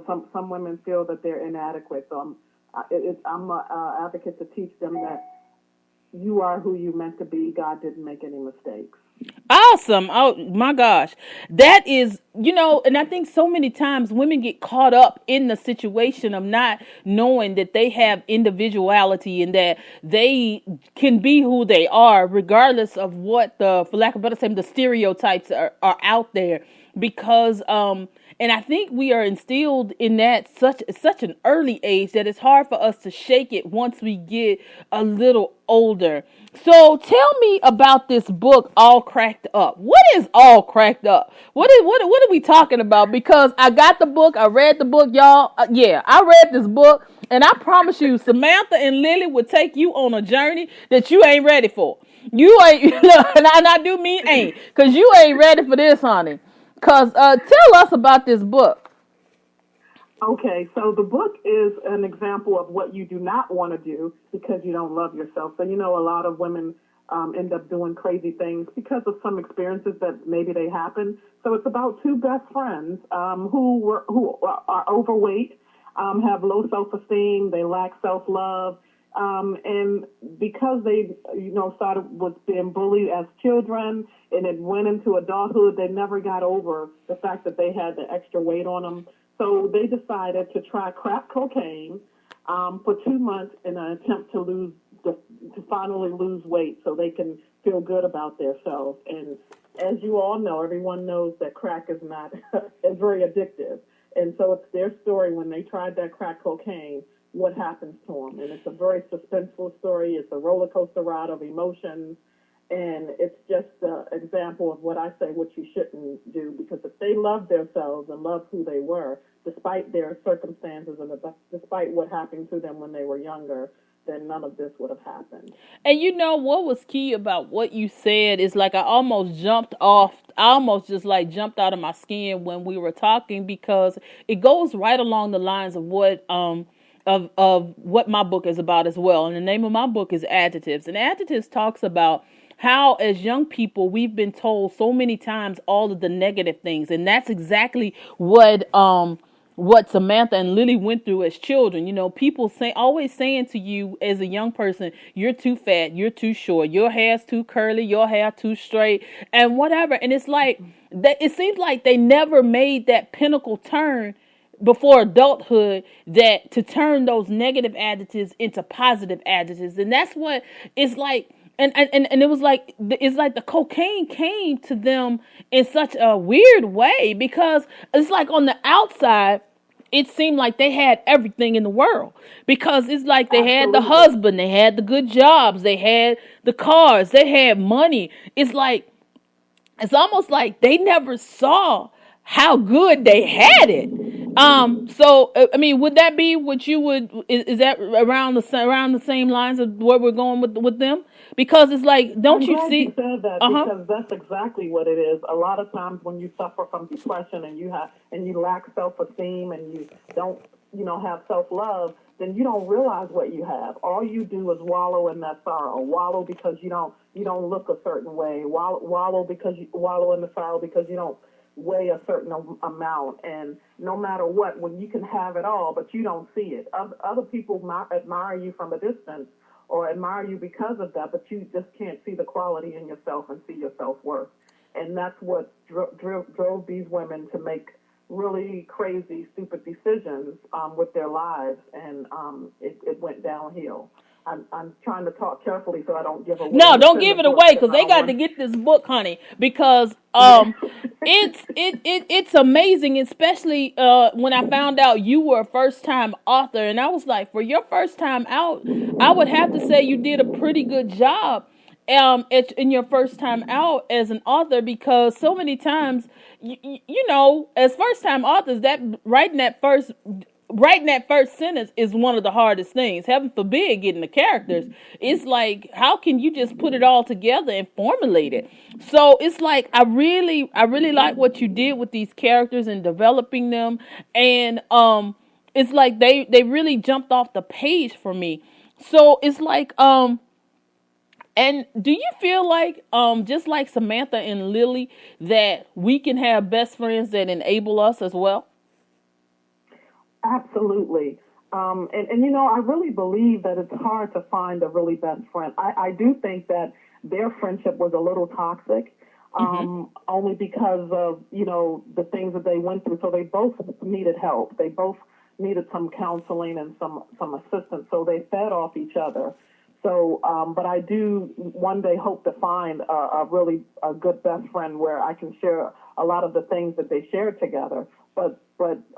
some women feel that they're inadequate. So I'm an advocate to teach them that you are who you meant to be. God didn't make any mistakes. Awesome. Oh my gosh. That is, and I think so many times women get caught up in the situation of not knowing that they have individuality and that they can be who they are, regardless of what for lack of a better term, the stereotypes are out there. Because, and I think we are instilled in that such an early age that it's hard for us to shake it once we get a little older. So tell me about this book, All Cracked Up. What is All Cracked Up? What are we talking about? Because I got the book, I read the book, y'all. Yeah, I read this book, and I promise you, Samantha and Lily would take you on a journey that you ain't ready for. You ain't, and I do mean ain't, because you ain't ready for this, honey. Because tell us about this book. Okay, so the book is an example of what you do not want to do because you don't love yourself. So, a lot of women end up doing crazy things because of some experiences that maybe they happen. So it's about two best friends who are overweight, have low self-esteem, they lack self-love, and because they, started was being bullied as children and it went into adulthood, they never got over the fact that they had the extra weight on them. So they decided to try crack cocaine for 2 months in an attempt to finally lose weight so they can feel good about themselves. And as you all know, everyone knows that crack is not is very addictive. And so it's their story when they tried that crack cocaine, what happens to them. And it's a very suspenseful story. It's a roller coaster ride of emotions. And it's just an example of what I say, what you shouldn't do, because if they loved themselves and loved who they were, despite their circumstances and despite what happened to them when they were younger, then none of this would have happened. And what was key about what you said is like I almost jumped off. I almost just like jumped out of my skin when we were talking because it goes right along the lines of what of what my book is about as well. And the name of my book is Adjectives. And Adjectives talks about how as young people we've been told so many times all of the negative things, and that's exactly what Samantha and Lily went through as children. People always saying to you as a young person, you're too fat, you're too short, your hair's too curly, your hair too straight, and whatever. And it's like that. It seems like they never made that pinnacle turn before adulthood that to turn those negative adjectives into positive adjectives, and that's what it's like. And it was like it's like the cocaine came to them in such a weird way because it's like on the outside it seemed like they had everything in the world because it's like they had the husband, they had the good jobs, they had the cars, they had money. It's almost like they never saw how good they had it. So I mean, would that be what you would? Is that around the same lines of where we're going with them? Because it's like, don't you see? You said that because that's exactly what it is. A lot of times when you suffer from depression and you lack self-esteem and you don't have self-love, then you don't realize what you have. All you do is wallow in that sorrow. Wallow because you don't look a certain way. Wallow because you wallow in the sorrow because you don't weigh a certain amount. And no matter what, when you can have it all, but you don't see it. Other people admire you from a distance or admire you because of that, but you just can't see the quality in yourself and see your self-worth. And that's what drove these women to make really crazy, stupid decisions with their lives, and it went downhill. I'm trying to talk carefully so I don't give away. No, don't give it away because they got to get this book, honey. Because it's amazing, especially when I found out you were a first time author, and I was like, for your first time out, I would have to say you did a pretty good job in your first time out as an author, because so many times, as first time authors, that writing that first sentence is one of the hardest things. Heaven forbid getting the characters. It's like, how can you just put it all together and formulate it? So it's like, I really like what you did with these characters and developing them. And it's like they really jumped off the page for me. So it's like, and do you feel like, just like Samantha and Lily, that we can have best friends that enable us as well? Absolutely. And I really believe that it's hard to find a really best friend. I do think that their friendship was a little toxic, Hmm. only because of, the things that they went through. So they both needed help. They both needed some counseling and some assistance. So they fed off each other. So, but I do one day hope to find a really a good best friend where I can share a lot of the things that they shared together. But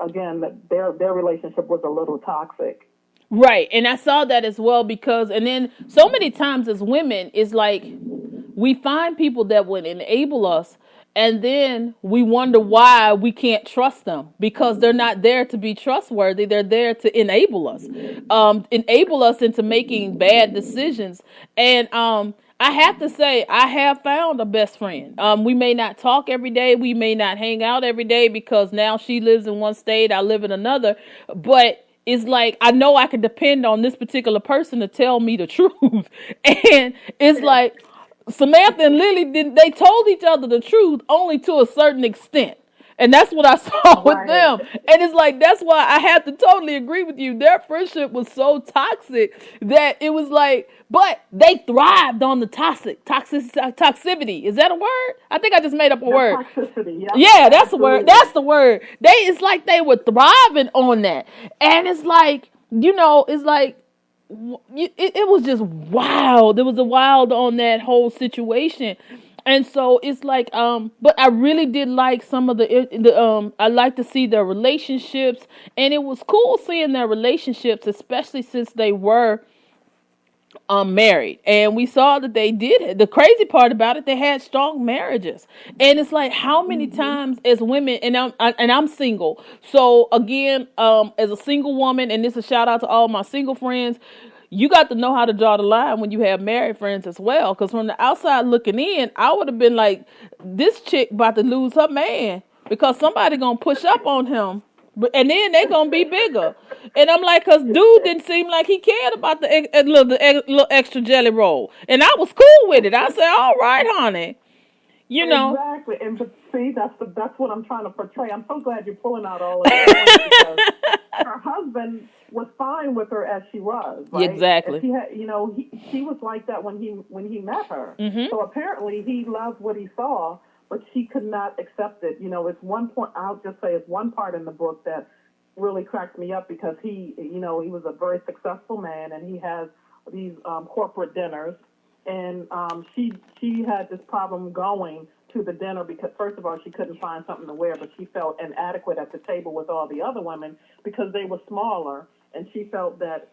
again, that their relationship was a little toxic. Right. And I saw that as well because, and then so many times as women, it's like we find people that would enable us. And then we wonder why we can't trust them because they're not there to be trustworthy. They're there to enable us into making bad decisions. And I have to say, I have found a best friend. We may not talk every day. We may not hang out every day because now she lives in one state, I live in another. But it's like I know I can depend on this particular person to tell me the truth. And it's like Samantha and Lily didn't they told each other the truth only to a certain extent. And that's what I saw with Right. them. And it's like that's why I have to totally agree with you. Their friendship was so toxic that it was like, but they thrived on the toxicity. Is that a word? I think I just made up a The word. toxicity. Yep. Yeah, that's the word. Absolutely. That's the word. It's like they were thriving on that. And it's like, it's like it was just wild. There was a wild on that whole situation. And so it's like, but I really did like some of I like to see their relationships, and it was cool seeing their relationships, especially since they were married, and we saw that they did it. The crazy part about it, they had strong marriages. And it's like how many times as women, and I'm single, so again, as a single woman, and this is a shout out to all my single friends, you got to know how to draw the line when you have married friends as well, because from the outside looking in, I would have been like, this chick about to lose her man because somebody gonna push up on him, and then they gonna be bigger. And I'm like, cause dude didn't seem like he cared about the little extra jelly roll, and I was cool with it. I said, all right, honey, you know. Exactly. And but see, that's what I'm trying to portray. I'm so glad you're pulling out all of the points because her husband was fine with her as she was, right? And Exactly. she had, she was like that when he met her. Mhm. So apparently he loved what he saw, but she could not accept it. It's one point. I'll just say it's one part in the book that really cracked me up because he was a very successful man and he has these corporate dinners, and she had this problem going to the dinner because first of all she couldn't find something to wear, but she felt inadequate at the table with all the other women because they were smaller, and she felt that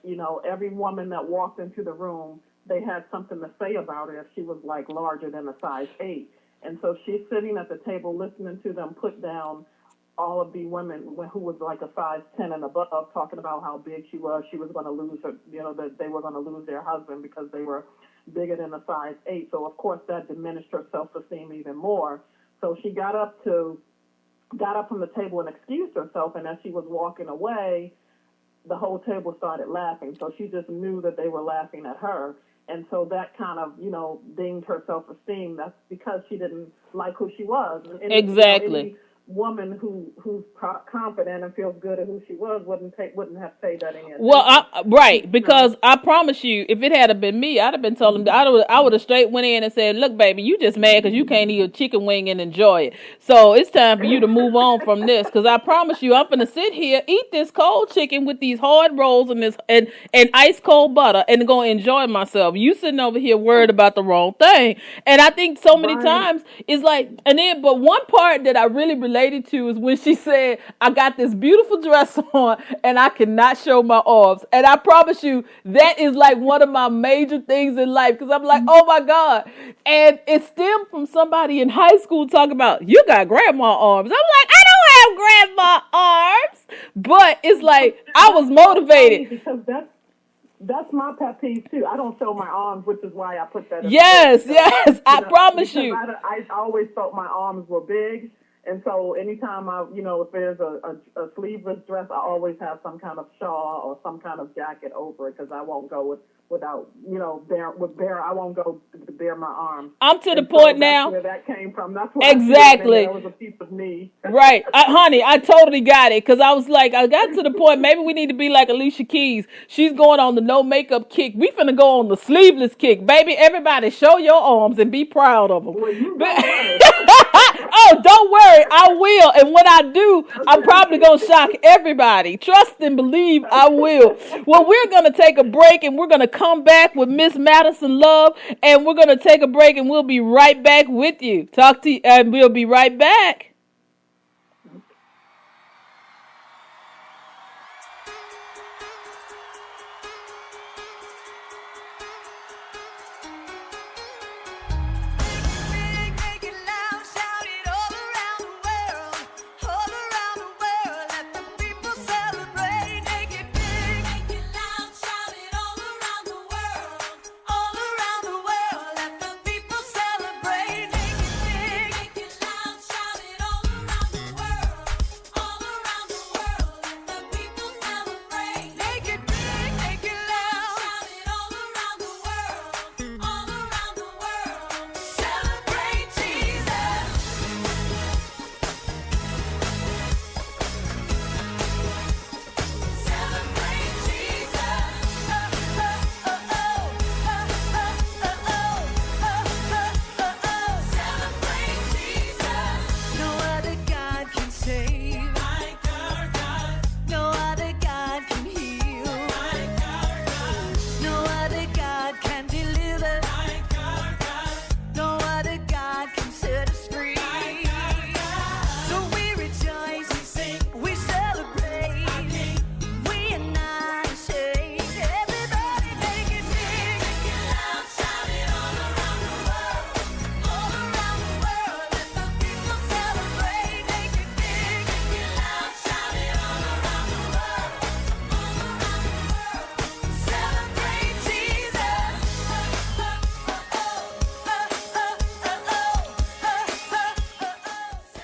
every woman that walked into the room, they had something to say about her if she was like larger than a size 8. And so she's sitting at the table listening to them put down all of the women who was like a size 10 and above, talking about how big she was. She was going to lose her, that they were going to lose their husband because they were bigger than a size 8. So of course that diminished her self-esteem even more. So she got up from the table and excused herself, and as she was walking away, the whole table started laughing. So she just knew that they were laughing at her. And so that kind of, dinged her self-esteem. That's because she didn't like who she was. And Exactly. any woman who's confident and feels good at who she was wouldn't have paid that any Well, attention. right, because I promise you, if it had been me, I'd have been telling them, I would have straight went in and said, look, baby, you just mad because you can't eat a chicken wing and enjoy it. So it's time for you to move on from this, because I promise you, I'm going to sit here, eat this cold chicken with these hard rolls and this and ice cold butter and go enjoy myself. You sitting over here worried about the wrong thing. And I think so many Right. times it's like, but one part that I really related to is when she said, I got this beautiful dress on and I cannot show my arms. And I promise you, that is like one of my major things in life, because I'm like, oh my God. And it stemmed from somebody in high school talking about, you got grandma arms. I'm like, I don't have grandma arms. But it's like, I was That's so funny motivated. because that's my pet peeve too. I don't show my arms, which is why I put that in the book. Yes, Because yes, I promise because you. I always felt my arms were big, And so anytime if there's a sleeveless dress, I always have some kind of shawl or some kind of jacket over it because I won't go without, I won't go to bare my arms. I'm to the And point so that's now. where that came from. That's why Exactly. there was a piece of me. Right. Honey, I totally got it. Because I was like, I got to the point, maybe we need to be like Alicia Keys. She's going on the no makeup kick. We finna go on the sleeveless kick. Baby, everybody show your arms and be proud of them. Well, you Oh, don't worry. I will. And when I do, I'm probably going to shock everybody. Trust and believe I will. Well, we're going to take a break and we're going to come back with Miss Madison Love. And we're going to take a break and we'll be right back with you. Talk to you and we'll be right back.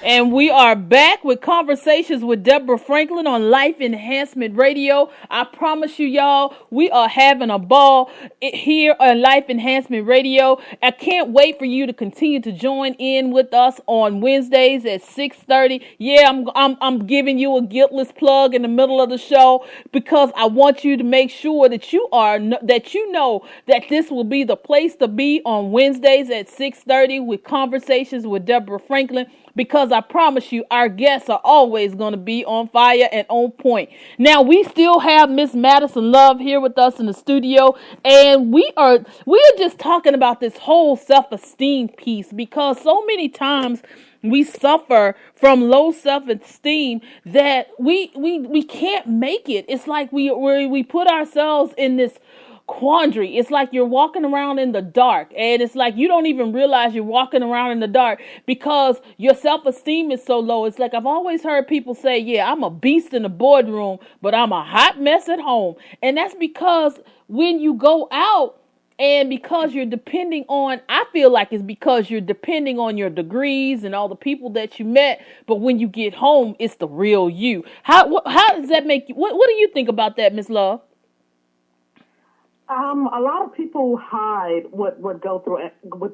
And we are back with Conversations with Deborah Franklin on Life Enhancement Radio. I promise you, y'all, we are having a ball here on Life Enhancement Radio. I can't wait for you to continue to join in with us on Wednesdays at 6:30. Yeah, I'm giving you a guiltless plug in the middle of the show because I want you to make sure that you know that this will be the place to be on Wednesdays at 6:30 with Conversations with Deborah Franklin. Because I promise you, our guests are always going to be on fire and on point. Now, we still have Miss Madison Love here with us in the studio, and we are just talking about this whole self-esteem piece because so many times we suffer from low self-esteem that we can't make it. It's like we put ourselves in this quandary. It's like you're walking around in the dark, and it's like you don't even realize you're walking around in the dark because your self-esteem is so low. It's like I've always heard people say, yeah, I'm a beast in the boardroom, but I'm a hot mess at home. And that's because when you go out and because you're depending on, I feel like it's because you're depending on your degrees and all the people that you met, but when you get home, it's the real you. How does that make you, what do you think about that, Miss Love? A lot of people hide what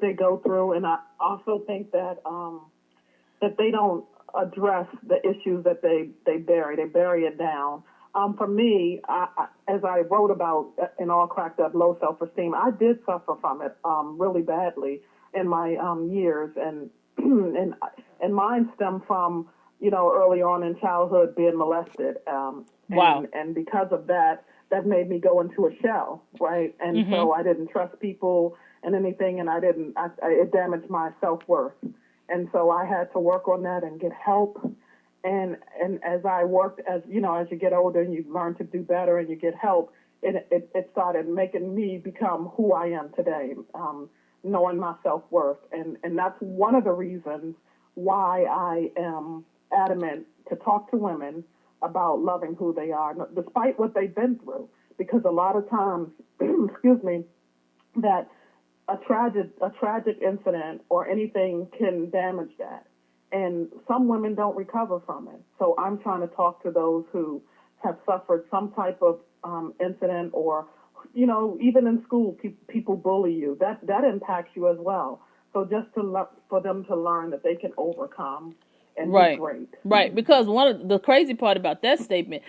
they go through, and I also think that that they don't address the issues that they bury. They bury it down. For me, as I wrote about in All Cracked Up, low self-esteem, I did suffer from it really badly in my years, and and mine stemmed from early on in childhood being molested. Wow. And because of that made me go into a shell, right? And so I didn't trust people and anything, and it damaged my self-worth. And so I had to work on that and get help. And as I worked, as you get older and you learn to do better and you get help, it started making me become who I am today, knowing my self-worth. And that's one of the reasons why I am adamant to talk to women about loving who they are, despite what they've been through. Because a lot of times, excuse me, that a tragic incident or anything can damage that. and some women don't recover from it. So I'm trying to talk to those who have suffered some type of incident, or, even in school, people bully you. That impacts you as well. So just for them to learn that they can overcome and be Right. great. Right. Because one of the crazy part about that statement